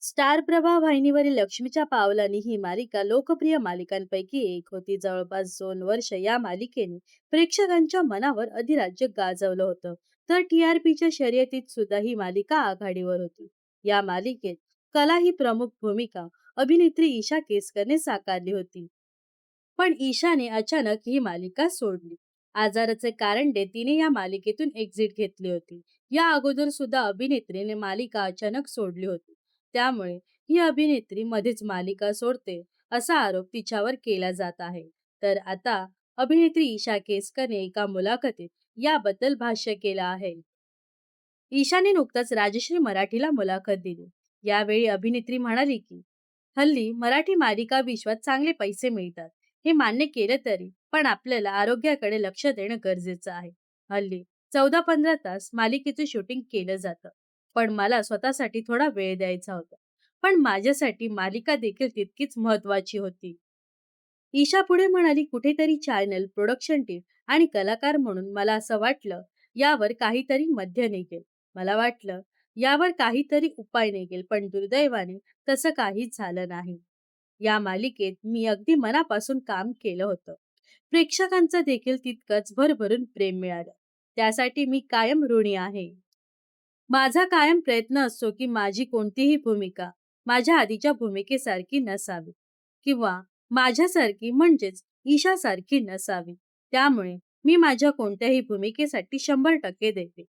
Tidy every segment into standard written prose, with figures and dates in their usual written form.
Star प्रवाह वाहिनीवरील लक्ष्मीच्या पावलांनी ही मालिका लोकप्रिय मालिकांपैकी एक होती. जवळपास 2 वर्ष या मालिकेने प्रेक्षकांच्या मनावर अधिराज्य गाजवलं होतं. तर टीआरपीच्या शर्यतीत सुद्धा ही मालिका आघाडीवर होती. या मालिकेत कला ही प्रमुख भूमिका अभिनेत्री ईशा केसकरने साकारली होती. पण ईशाने अचानक ही मालिका सोडली. आजाराचे कारण देत तिने या मालिकेतून एक्झिट घेतली होती. या अगोदर सुद्धा अभिनेत्रीने मालिका अचानक सोडली होती. त्यामुळे ही अभिनेत्री मध्येच मालिका सोडते असा आरोप तिच्यावर केला जात आहे. तर आता अभिनेत्री ईशा केसकरने एका मुलाखतीत याबद्दल भाष्य केलं आहे. ईशाने नुकताच राजश्री मराठीला मुलाखत दिली. यावेळी अभिनेत्री म्हणाली की हल्ली मराठी मालिका विश्वात चांगले पैसे मिळतात हे मान्य केलं तरी पण आपल्याला आरोग्याकडे लक्ष देणं गरजेचं आहे. हल्ली 14-15 तास मालिकेचं शूटिंग केलं जातं. पण मला स्वतःसाठी थोडा वेळ द्यायचा होता. पण माझ्यासाठी मालिका देखील तितकीच महत्वाची होती. ईशा पुढे म्हणाली, कुठेतरी चॅनल, प्रोडक्शन टीम आणि कलाकार म्हणून मला असं वाटलं, यावर काहीतरी मध्य निघेल. मला वाटलं, यावर काहीतरी उपाय निघेल, पण दुर्दैवाने तसं काहीच झालं नाही. या मालिकेत मी अगदी मनापासून काम केलं होतं. प्रेक्षकांचं देखील तितकंच भरभरून प्रेम मिळालं. त्यासाठी मी कायम ऋणी आहे. माझा कायम प्रयत्न असतो की माझी कोणतीही भूमिका माझ्या आधीच्या भूमिकेसारखी नसावी किंवा माझ्यासारखी म्हणजेच ईशासारखी नसावी. त्यामुळे मी माझ्या कोणत्याही भूमिकेसाठी 100% देते.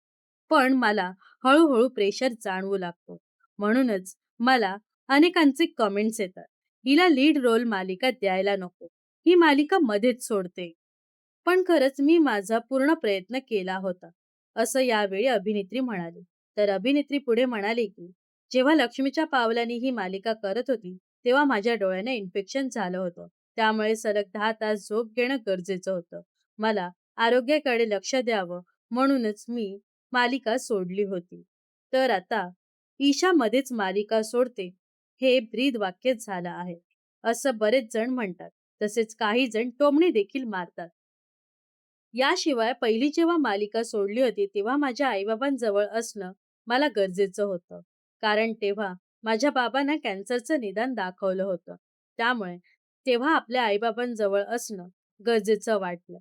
पण मला हळूहळू प्रेशर जाणवू लागतो. म्हणूनच मला अनेकांचे कमेंट्स येतात. हिला लीड रोल मालिका द्यायला नको. ही मालिका मध्येच सोडते. पण खरंच मी माझा पूर्ण प्रयत्न केला होता, असं यावेळी अभिनेत्री म्हणाली. तर अभिनेत्री पुढे म्हणाली की जेव्हा लक्ष्मीच्या पावलांनी ही मालिका करत होती, तेव्हा माझ्या डोळ्यांना इन्फेक्शन झालं होतं. त्यामुळे सलग 10 तास झोप घेणं गरजेचं होतं. मला आरोग्याकडे लक्ष द्यावं म्हणूनच मी मालिका सोडली होती. तर आता ईशा मध्येच मालिका सोडते, हे ब्रीद वाक्य झालं आहे, असं बरेच जण म्हणतात. तसेच काही जण टोमणे देखील मारतात. याशिवाय पहिली जेव्हा मालिका सोडली होती तेव्हा माझ्या आईबाबांजवळ असणं मला गरजेचं होतं. कारण तेव्हा माझ्या बाबांना कॅन्सरचं निदान दाखवलं होतं. त्यामुळे तेव्हा आपल्या आईबाबांजवळ असणं गरजेचं वाटलं.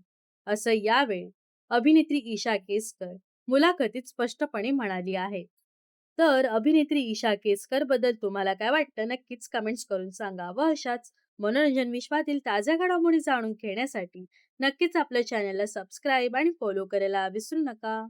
असं यावेळी अभिनेत्री ईशा केसकर मुलाखतीत स्पष्टपणे म्हणाली आहे. तर अभिनेत्री ईशा केसकर बद्दल तुम्हाला काय वाटतं नक्कीच कमेंट्स करून सांगा. व अशाच मनोरंजन विश्वातील ताज्या घडामोडी जाणून घेण्यासाठी नक्कीच आपल्या चॅनलला सबस्क्राईब आणि फॉलो करायला विसरू नका.